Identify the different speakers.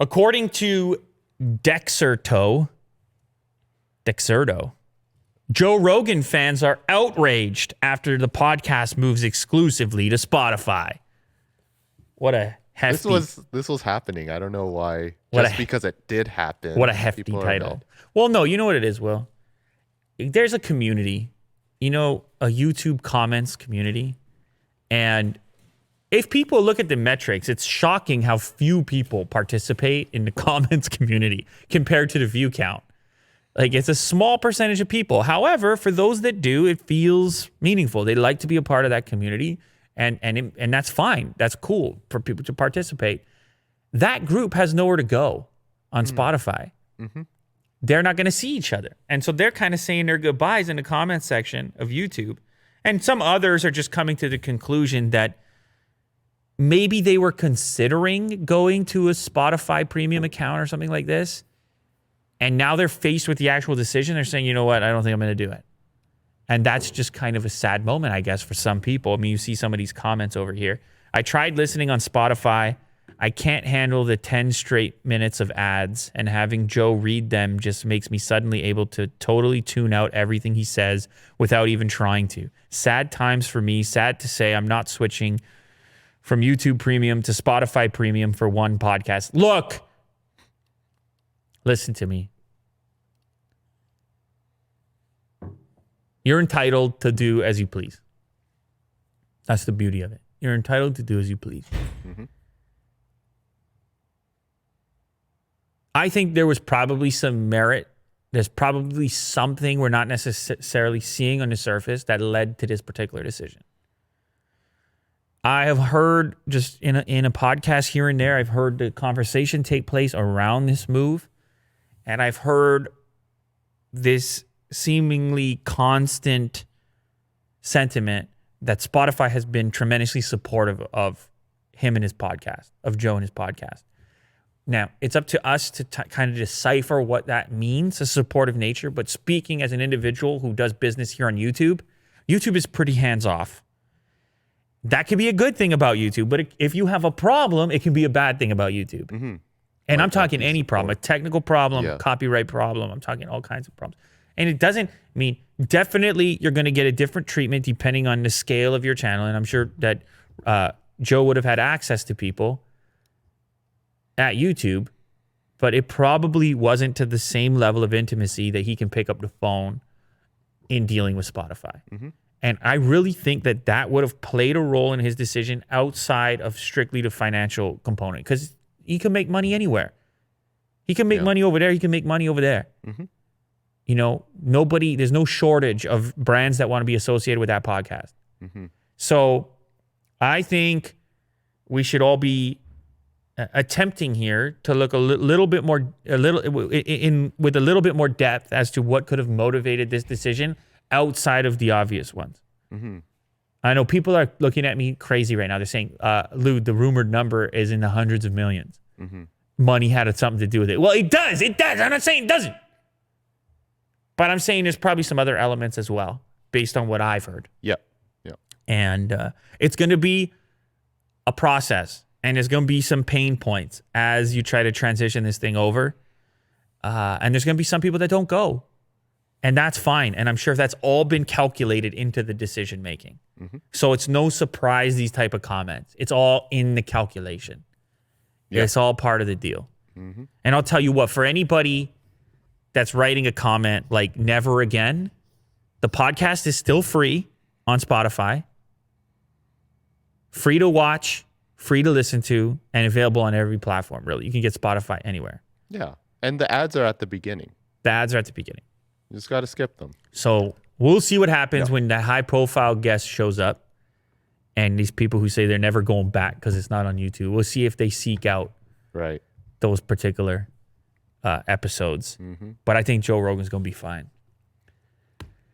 Speaker 1: According to Dexerto, Joe Rogan fans are outraged after the podcast moves exclusively to Spotify. What a hefty...
Speaker 2: This was happening. I don't know why. Just because it did happen.
Speaker 1: What a hefty title. Well, no, you know what it is, Will? There's a community, a YouTube comments community. And if people look at the metrics, it's shocking how few people participate in the comments community compared to the view count. Like, it's a small percentage of people. However, for those that do, it feels meaningful. They like to be a part of that community, and that's fine. That's cool for people to participate. That group has nowhere to go on Spotify. Mm-hmm. They're not going to see each other. And so they're kind of saying their goodbyes in the comments section of YouTube. And some others are just coming to the conclusion that maybe they were considering going to a Spotify premium account or something like this. And now they're faced with the actual decision. They're saying, you know what? I don't think I'm going to do it. And that's just kind of a sad moment, I guess, for some people. I mean, you see some of these comments over here. I tried listening on Spotify. I can't handle the 10 straight minutes of ads, and having Joe read them just makes me suddenly able to totally tune out everything he says without even trying to. Sad times for me. Sad to say I'm not switching from YouTube Premium to Spotify Premium for one podcast. Look, listen to me. You're entitled to do as you please. That's the beauty of it. You're entitled to do as you please. Mm-hmm. I think there was probably some merit. There's probably something we're not necessarily seeing on the surface that led to this particular decision. I have heard just in a podcast here and there, I've heard the conversation take place around this move. And I've heard this seemingly constant sentiment that Spotify has been tremendously supportive of him and his podcast, of Joe and his podcast. Now, it's up to us to kind of decipher what that means, a supportive nature. But speaking as an individual who does business here on YouTube, YouTube is pretty hands-off. That can be a good thing about YouTube. But if you have a problem, it can be a bad thing about YouTube. Mm-hmm. And I'm talking any problem, a technical problem, a copyright problem. I'm talking all kinds of problems. And it doesn't mean, definitely you're going to get a different treatment depending on the scale of your channel. And I'm sure that Joe would have had access to people at YouTube, but it probably wasn't to the same level of intimacy that he can pick up the phone in dealing with Spotify. Mm-hmm. And I really think that would have played a role in his decision outside of strictly the financial component, because he can make money anywhere. He can make money over there. He can make money over there. Mm-hmm. There's no shortage of brands that want to be associated with that podcast. Mm-hmm. So I think we should all be attempting here to look with a little bit more depth as to what could have motivated this decision outside of the obvious ones. Mm-hmm. I know people are looking at me crazy right now. They're saying, Lou, the rumored number is in the hundreds of millions. Mm-hmm. Money had something to do with it. Well, it does. It does. I'm not saying it doesn't. But I'm saying there's probably some other elements as well, based on what I've heard.
Speaker 2: Yep.
Speaker 1: And it's going to be a process. And there's going to be some pain points as you try to transition this thing over. And there's going to be some people that don't go. And that's fine. And I'm sure that's all been calculated into the decision making. Mm-hmm. So it's no surprise, these type of comments. It's all in the calculation. Yep. It's all part of the deal. Mm-hmm. And I'll tell you what, for anybody that's writing a comment like never again, the podcast is still free on Spotify. Free to watch, free to listen to, and available on every platform, really. You can get Spotify anywhere.
Speaker 2: Yeah. And the ads are at the beginning.
Speaker 1: The ads are at the beginning.
Speaker 2: You just got to skip them.
Speaker 1: So we'll see what happens when the high-profile guest shows up and these people who say they're never going back because it's not on YouTube. We'll see if they seek out those particular episodes. Mm-hmm. But I think Joe Rogan's going to be fine.